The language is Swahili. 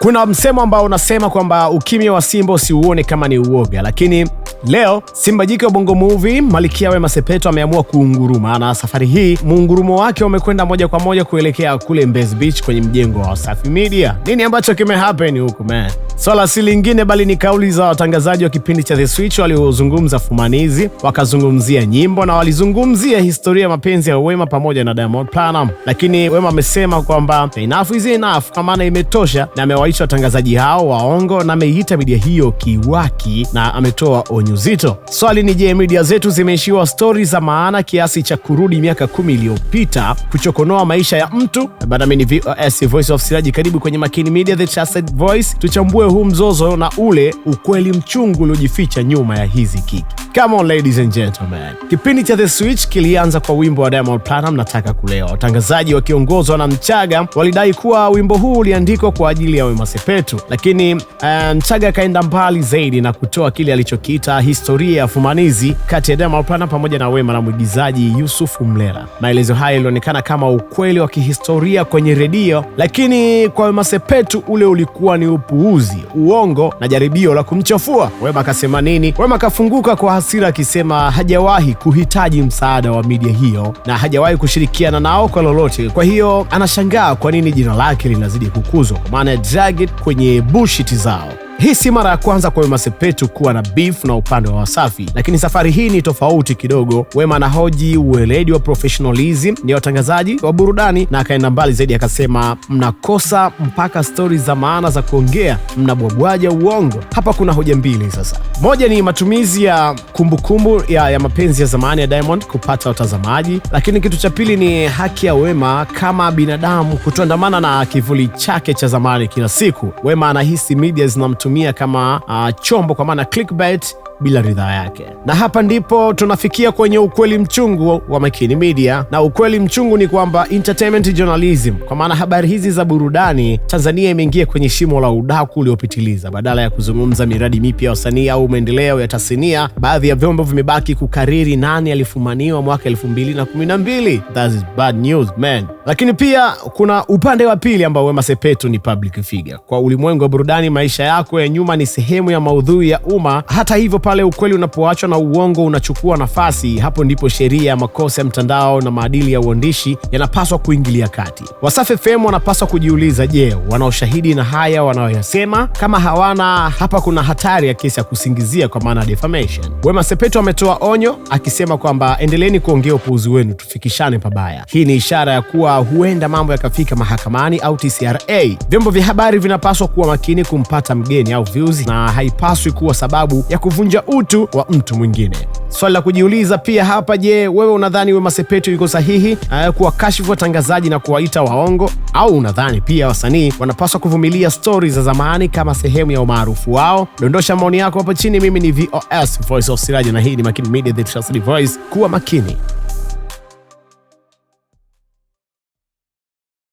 Kuna msemo ambao unasema kwamba ukimya wa Simba usiuone kama ni uoga, lakini leo Simba jike wa Bongo Movie Malkia Wema Sepetu ameamua kuunguruma, na safari hii muungurumo wake umekwenda moja kwa moja kuelekea kule Mbezi Beach kwenye mjengo wa Wasafi Media. Nini ambacho kimehappen huko man? Swala si lingine bali ni kauli za watangazaji wa kipindi cha The Switch waliozungumza fumanizi, wakazungumzia nyimbo na walizungumzia historia ya mapenzi ya Wema pamoja na Diamond Platnumz. Lakini Wema amesema kwamba enough is enough, kwa maana imetosha, na amewaita watangazaji hao waongo na ameita media hiyo kiwaki na ametoa onyo zito. Swali ni je, media zetu zimeishiwa stori za maana kiasi cha kurudi miaka 10 iliyopita kuchokonoa maisha ya mtu? Bana, mimi ni VOS Voice of Siraji, karibu kwenye Makini Media, the trusted voice. Tuchambue huu mzozo na ule ukweli mchungu uliojificha nyuma ya hizi kiki. Come on ladies and gentlemen. Kipindi cha The Switch kilianza kwa wimbo wa Diamond Platnumz Nataka Kulewa. Watangazaji wakiongozwa na Mchaga walidai kuwa wimbo huu uliandikwa kwa ajili ya Wema Sepetu, lakini Mchaga akaenda mbali zaidi na kutoa kile alichokiita historia ya fumanizi kati ya Diamond Platnumz pamoja na Wema na mwigizaji Yusuf Mlera. Maelezo haya yalionekana kama ukweli wa kihistoria kwenye redio, lakini kwa Wema Sepetu ule ulikuwa ni upuuzi, uongo na jaribio la kumchafua. Wema akasema nini? Wema akafunguka kwa hasira akisema hajawahi kuhitaji msaada wa media hiyo na hajawahi kushirikiana nao kwa lolote. Kwa hiyo anashangaa kwa nini jina lake linazidi kukuzwa, kwa maana drag it kwenye bullshit zao. Hii si mara ya kwanza kwa Wema Sepetu kuwa na beef na upande wa Wasafi, lakini safari hii ni tofauti kidogo. Wema anahoji uweledi wa professionalism ni watangazaji wa burudani, na akaenda mbali zaidi akasema mnakosa mpaka stori za maana za kuongea, mnabwabwaja uongo. Hapa kuna hoja mbili sasa. Moja ni matumizi ya kumbukumbu ya mapenzi ya zamani ya Diamond kupata watazamaji, lakini kitu cha pili ni haki ya Wema kama binadamu kutoandamana na kivuli chake cha zamani kila siku. Wema anahisi media zinamtumia kama chombo, kwa maana clickbait bila ridhaa yake. Na hapa ndipo tunafikia kwenye ukweli mchungu wa Makini Media, na ukweli mchungu ni kwamba entertainment journalism, kwa maana habari hizi za burudani, Tanzania imeingia kwenye shimo la udaku uliopitiliza. Badala ya kuzungumza miradi mipya ya wasanii au maendeleo ya tasnia, baadhi ya vyombo vimebaki kukariri nani alifumaniwa mwaka 2012. That is bad news man. Lakini pia kuna upande wa pili ambao Wema Sepetu ni public figure. Kwa ulimwengu wa burudani, maisha yako ya nyuma ni sehemu ya maudhui ya umma. Hata hivyo, pale ukweli unapoachwa na uongo unachukua nafasi, hapo ndipo sheria ya makosa ya mtandao na maadili ya uandishi yanapaswa kuingilia kati. Wasafi FM wanapaswa kujiuliza, je, wana ushahidi na haya wanayoyasema? Kama hawana, hapa kuna hatari ya kesi ya kusingizia, kwa maana defamation. Wema Sepetu ametoa onyo akisema kwamba endeleeni kuongea upuuzi wenu, tufikishane pabaya. Hii ni ishara ya kuwa huenda mambo yakafika mahakamani au TCRA. Vyombo vya habari vinapaswa kuwa makini kumpata mgeni au views, na haipaswi kuwa sababu ya kuvunja utu wa mtu mwingine. Swali la kujiuliza pia hapa, je, wewe unadhani Wema Sepetu yuko sahihi kuwakashifu watangazaji na kuwaita waongo, au unadhani pia wasanii wanapaswa kuvumilia stori za zamani kama sehemu ya umaarufu wao? Dondosha maoni yako hapo chini. Mimi ni VOS Voice of Siraji, na hii ni Makini Media, the trusted voice. Kuwa makini.